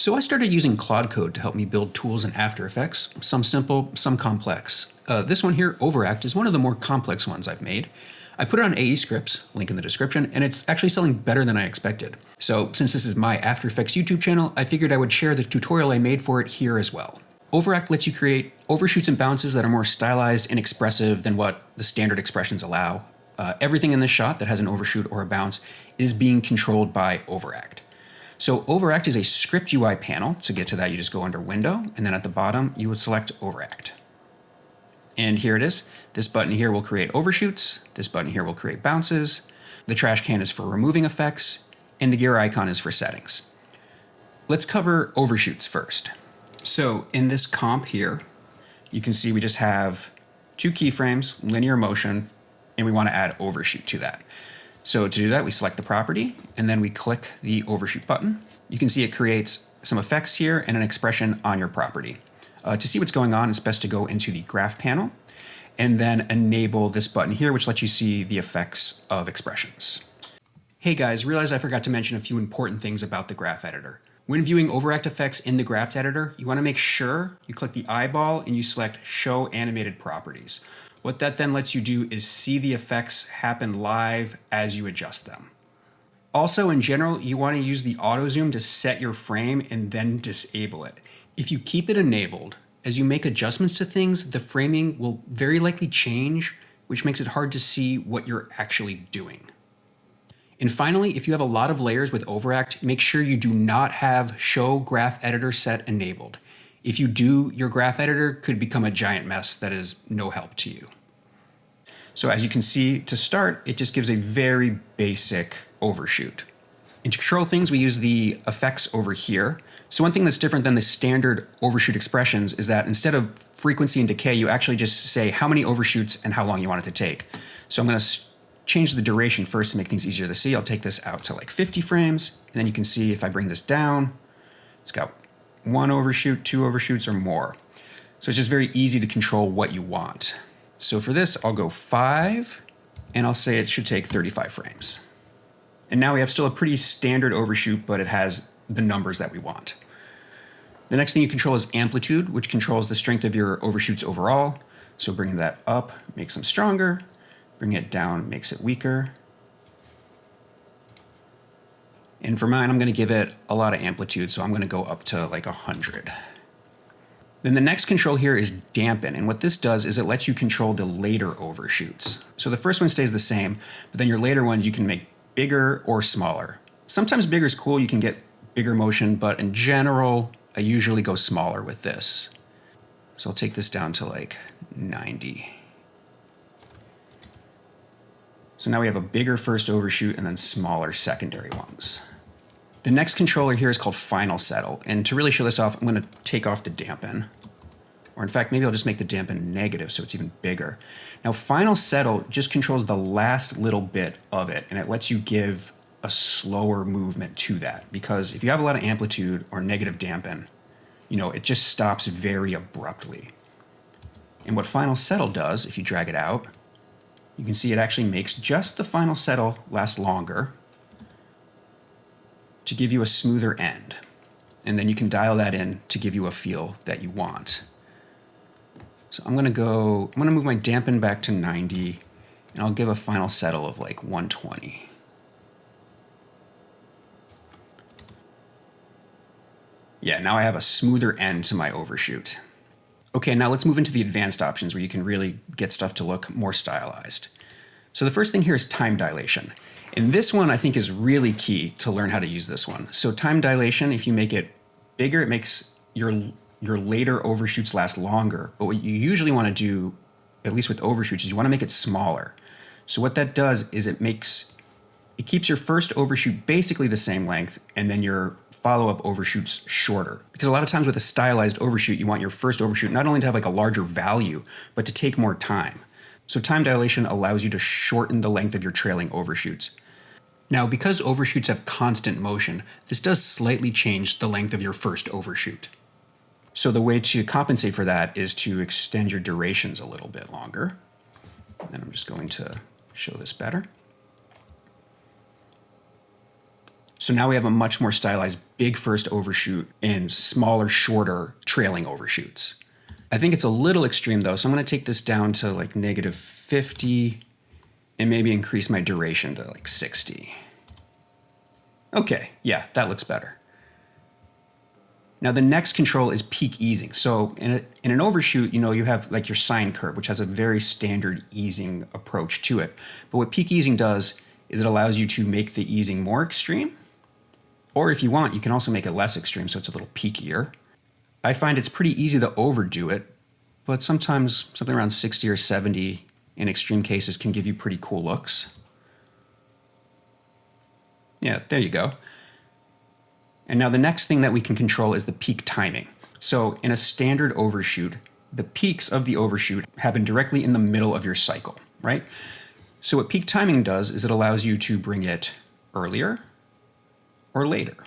So I started using Claude Code to help me build tools in After Effects, some simple, some complex. This one here, OverAct, is one of the more complex ones I've made. I put it on aescripts, link in the description, and it's actually selling better than I expected. So since this is my After Effects YouTube channel, I figured I would share the tutorial I made for it here as well. OverAct lets you create overshoots and bounces that are more stylized and expressive than what the standard expressions allow. Everything in this shot that has an overshoot or a bounce is being controlled by OverAct. So OverAct is a script UI panel. To get to that, you just go under Window, and then at the bottom, you would select OverAct. And here it is. This button here will create overshoots. This button here will create bounces. The trash can is for removing effects, and the gear icon is for settings. Let's cover overshoots first. So in this comp here, you can see we just have 2 keyframes, linear motion, and we want to add overshoot to that. So to do that, we select the property, and then we click the overshoot button. You can see it creates some effects here and an expression on your property. To see what's going on, it's best to go into the graph panel and then enable this button here, which lets you see the effects of expressions. Hey guys, realize I forgot to mention a few important things about the graph editor. When viewing OverAct effects in the graph editor, you want to make sure you click the eyeball and you select Show Animated Properties. What that then lets you do is see the effects happen live as you adjust them. Also, in general, you want to use the auto zoom to set your frame and then disable it. If you keep it enabled, as you make adjustments to things, the framing will very likely change, which makes it hard to see what you're actually doing. And finally, if you have a lot of layers with OverAct, make sure you do not have Show Graph Editor Set enabled. If you do, your graph editor could become a giant mess that is no help to you. So as you can see, to start, it just gives a very basic overshoot. And to control things, we use the effects over here. So one thing that's different than the standard overshoot expressions is that instead of frequency and decay, you actually just say how many overshoots and how long you want it to take. So I'm going to change the duration first to make things easier to see. I'll take this out to like 50 frames, and then you can see if I bring this down, it's got 1 overshoot, 2 overshoots, or more. So it's just very easy to control what you want. So for this, I'll go 5, and I'll say it should take 35 frames. And now we have still a pretty standard overshoot, but it has the numbers that we want. The next thing you control is amplitude, which controls the strength of your overshoots overall. So bringing that up makes them stronger. Bringing it down makes it weaker. And for mine, I'm going to give it a lot of amplitude, so I'm going to go up to like 100. Then the next control here is dampen, and what this does is it lets you control the later overshoots. So the first one stays the same, but then your later ones you can make bigger or smaller. Sometimes bigger is cool, you can get bigger motion, but in general, I usually go smaller with this. So I'll take this down to like 90. So now we have a bigger first overshoot and then smaller secondary ones. The next controller here is called Final Settle. And to really show this off, I'm going to take off the dampen. Or in fact, maybe I'll just make the dampen negative so it's even bigger. Now, Final Settle just controls the last little bit of it, and it lets you give a slower movement to that. Because if you have a lot of amplitude or negative dampen, it just stops very abruptly. And what Final Settle does, if you drag it out, you can see it actually makes just the Final Settle last longer to give you a smoother end. And then you can dial that in to give you a feel that you want. So I'm gonna move my dampen back to 90, and I'll give a Final Settle of like 120. Yeah, now I have a smoother end to my overshoot. Okay, now let's move into the advanced options where you can really get stuff to look more stylized. So the first thing here is time dilation. And this one I think is really key to learn how to use this one. So time dilation, if you make it bigger, it makes your later overshoots last longer. But what you usually want to do, at least with overshoots, is you want to make it smaller. So what that does is it keeps your first overshoot basically the same length, and then your follow-up overshoots shorter. Because a lot of times with a stylized overshoot, you want your first overshoot not only to have like a larger value, but to take more time. So time dilation allows you to shorten the length of your trailing overshoots. Now, because overshoots have constant motion, this does slightly change the length of your first overshoot. So the way to compensate for that is to extend your durations a little bit longer. And I'm just going to show this better. So now we have a much more stylized big first overshoot and smaller, shorter trailing overshoots. I think it's a little extreme though, so I'm going to take this down to like -50 and maybe increase my duration to like 60. Okay, yeah, that looks better. Now the next control is peak easing. So in an overshoot, you have like your sine curve, which has a very standard easing approach to it. But what peak easing does is it allows you to make the easing more extreme. Or if you want, you can also make it less extreme, so it's a little peakier. I find it's pretty easy to overdo it, but sometimes something around 60 or 70 in extreme cases can give you pretty cool looks. Yeah, there you go. And now the next thing that we can control is the peak timing. So in a standard overshoot, the peaks of the overshoot happen directly in the middle of your cycle, right? So what peak timing does is it allows you to bring it earlier or later.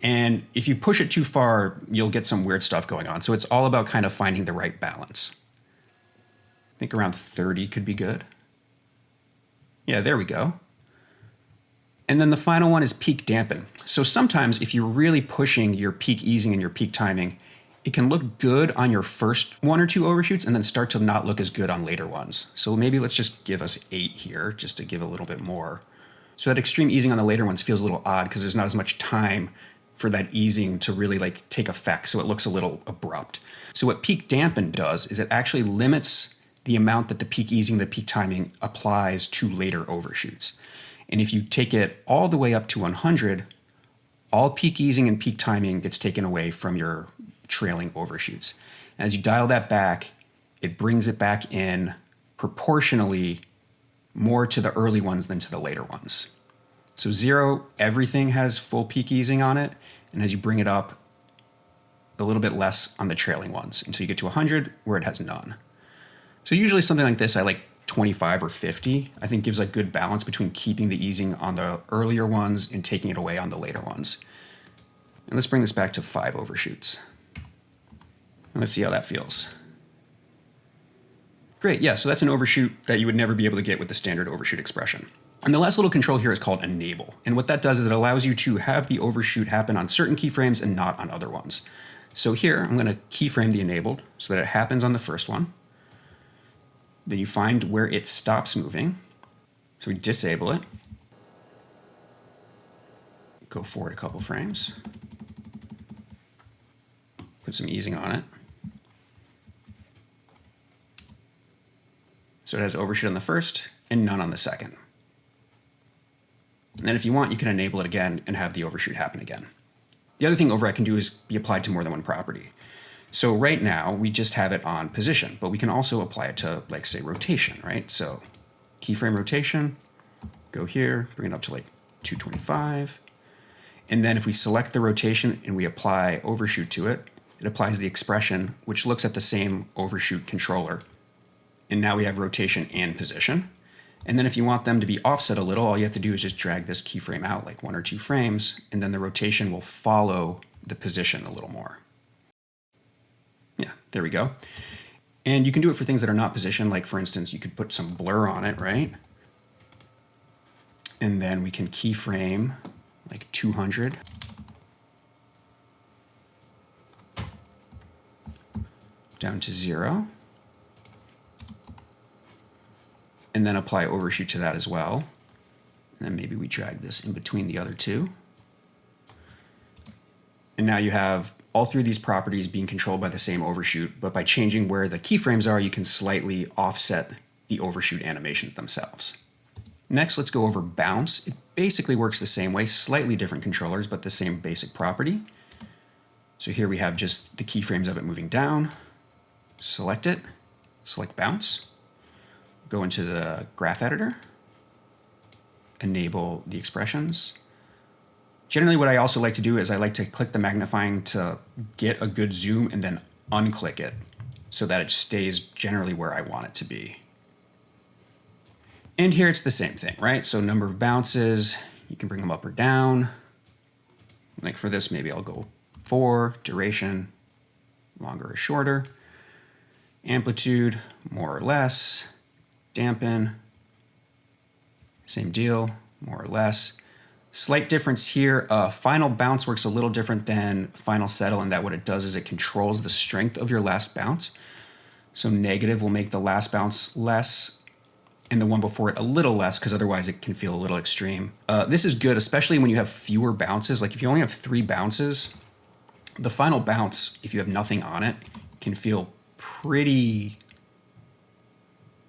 And if you push it too far, you'll get some weird stuff going on. So it's all about kind of finding the right balance. I think around 30 could be good. Yeah, there we go. And then the final one is peak dampen. So sometimes if you're really pushing your peak easing and your peak timing, it can look good on your first one or two overshoots and then start to not look as good on later ones. So maybe let's just give us 8 here just to give a little bit more. So that extreme easing on the later ones feels a little odd because there's not as much time for that easing to really like take effect. So it looks a little abrupt. So what peak dampen does is it actually limits the amount that the peak easing, the peak timing applies to later overshoots. And if you take it all the way up to 100, all peak easing and peak timing gets taken away from your trailing overshoots. As you dial that back, it brings it back in proportionally more to the early ones than to the later ones. So 0, everything has full peak easing on it. And as you bring it up, a little bit less on the trailing ones until you get to 100 where it has none. So usually something like this, I like 25 or 50, I think gives a good balance between keeping the easing on the earlier ones and taking it away on the later ones. And let's bring this back to 5 overshoots. And let's see how that feels. Great, yeah, so that's an overshoot that you would never be able to get with the standard overshoot expression. And the last little control here is called enable. And what that does is it allows you to have the overshoot happen on certain keyframes and not on other ones. So here, I'm gonna keyframe the enabled so that it happens on the first one. Then you find where it stops moving. So we disable it. Go forward a couple frames. Put some easing on it. So it has overshoot on the first and none on the second. And then if you want, you can enable it again and have the overshoot happen again. The other thing OverAct can do is be applied to more than one property. So right now we just have it on position, but we can also apply it to like say rotation, right? So keyframe rotation, go here, bring it up to like 225. And then if we select the rotation and we apply overshoot to it, it applies the expression, which looks at the same overshoot controller. And now we have rotation and position. And then if you want them to be offset a little, all you have to do is just drag this keyframe out like 1 or 2 frames, and then the rotation will follow the position a little more. Yeah, there we go. And you can do it for things that are not positioned, like for instance, you could put some blur on it, right? And then we can keyframe like 200. Down to 0. And then apply overshoot to that as well. And then maybe we drag this in between the other two. And now you have all 3 of these properties being controlled by the same overshoot, but by changing where the keyframes are, you can slightly offset the overshoot animations themselves. Next, let's go over bounce. It basically works the same way, slightly different controllers, but the same basic property. So here we have just the keyframes of it moving down. Select it, select bounce. Go into the graph editor, enable the expressions. Generally what I also like to do is I like to click the magnifying to get a good zoom and then unclick it so that it stays generally where I want it to be. And here it's the same thing, right? So number of bounces, you can bring them up or down. Like for this, maybe I'll go 4, duration, longer or shorter, amplitude, more or less, dampen, same deal, more or less. Slight difference here, final bounce works a little different than final settle in that what it does is it controls the strength of your last bounce. So negative will make the last bounce less and the one before it a little less, because otherwise it can feel a little extreme. This is good, especially when you have fewer bounces. Like if you only have 3 bounces, the final bounce, if you have nothing on it, can feel pretty,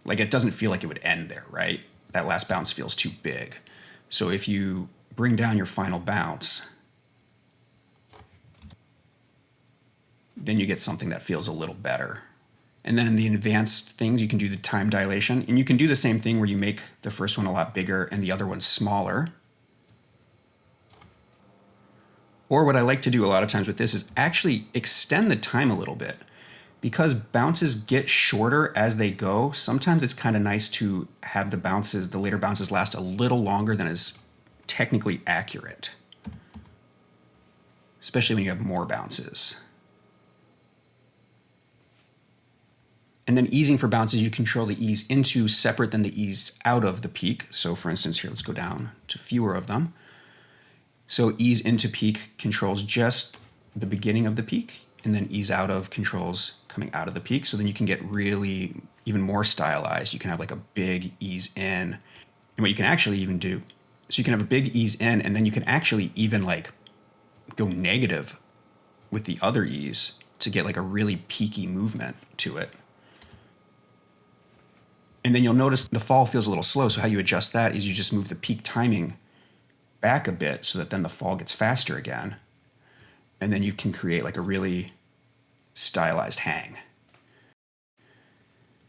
like it doesn't feel like it would end there, right? That last bounce feels too big. So if you bring down your final bounce, then you get something that feels a little better. And then in the advanced things, you can do the time dilation, and you can do the same thing where you make the first one a lot bigger and the other one smaller. Or what I like to do a lot of times with this is actually extend the time a little bit. Because bounces get shorter as they go, sometimes it's kind of nice to have the later bounces last a little longer than is technically accurate, especially when you have more bounces. And then easing for bounces, you control the ease into separate than the ease out of the peak. So for instance, here, let's go down to fewer of them. So ease into peak controls just the beginning of the peak, and then ease out of controls coming out of the peak. So then you can get really even more stylized. You can have like a big ease in. And what you can actually even do, so you can have a big ease in, and then you can actually even like go negative with the other ease to get like a really peaky movement to it. And then you'll notice the fall feels a little slow. So how you adjust that is you just move the peak timing back a bit so that then the fall gets faster again. And then you can create like a really stylized hang.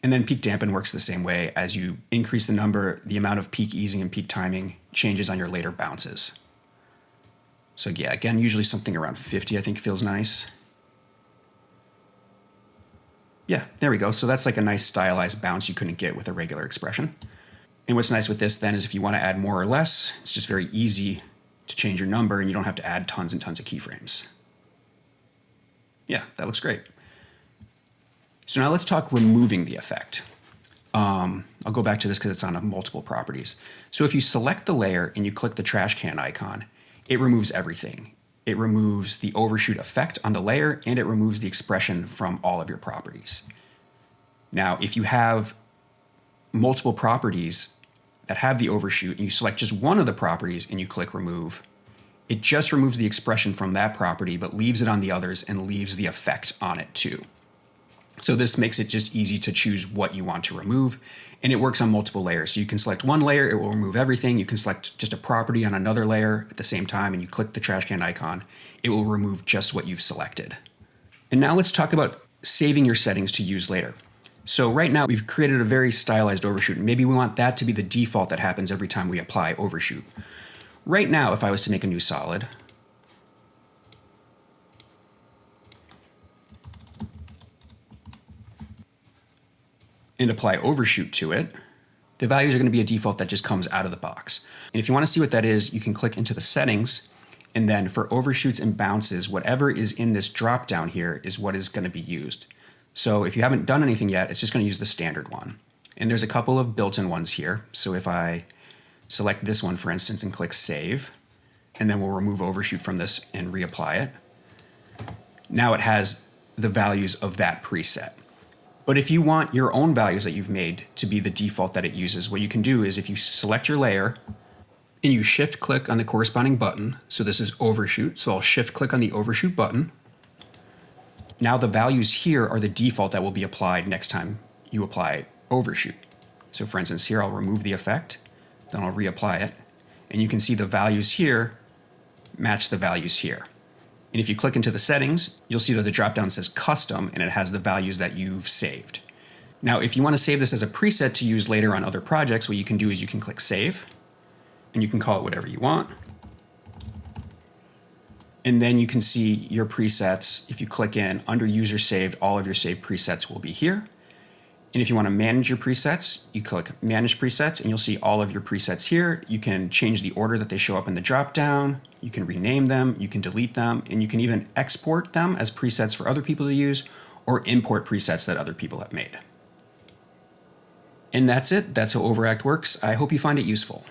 And then peak dampen works the same way. As you increase the number, the amount of peak easing and peak timing changes on your later bounces. So yeah, again, usually something around 50 I think feels nice. Yeah, there we go. So that's like a nice stylized bounce you couldn't get with a regular expression. And what's nice with this then is if you want to add more or less, it's just very easy to change your number and you don't have to add tons and tons of keyframes. Yeah, that looks great. So now let's talk removing the effect. I'll go back to this because it's on multiple properties. So if you select the layer and you click the trash can icon, it removes everything. It removes the overshoot effect on the layer and it removes the expression from all of your properties. Now, if you have multiple properties that have the overshoot and you select just one of the properties and you click remove, it just removes the expression from that property, but leaves it on the others and leaves the effect on it too. So this makes it just easy to choose what you want to remove, and it works on multiple layers. So you can select one layer, it will remove everything. You can select just a property on another layer at the same time, and you click the trash can icon, it will remove just what you've selected. And now let's talk about saving your settings to use later. So right now we've created a very stylized overshoot, and maybe we want that to be the default that happens every time we apply overshoot. Right now, if I was to make a new solid, and apply overshoot to it, the values are going to be a default that just comes out of the box. And if you want to see what that is, you can click into the settings, and then for overshoots and bounces, whatever is in this drop down here is what is going to be used. So if you haven't done anything yet, it's just going to use the standard one. And there's a couple of built-in ones here. So if I select this one, for instance, and click save, and then we'll remove overshoot from this and reapply it, now it has the values of that preset. But if you want your own values that you've made to be the default that it uses, what you can do is if you select your layer and you shift click on the corresponding button, so this is overshoot, so I'll shift click on the overshoot button. Now the values here are the default that will be applied next time you apply overshoot. So for instance, here I'll remove the effect, then I'll reapply it, and you can see the values here match the values here. And if you click into the settings, you'll see that the dropdown says custom and it has the values that you've saved. Now, if you want to save this as a preset to use later on other projects, what you can do is you can click save and you can call it whatever you want. And then you can see your presets. If you click in under user saved, all of your saved presets will be here. And if you want to manage your presets, you click manage presets and you'll see all of your presets here. You can change the order that they show up in the dropdown. You can rename them, you can delete them, and you can even export them as presets for other people to use or import presets that other people have made. And that's it. That's how OverAct works. I hope you find it useful.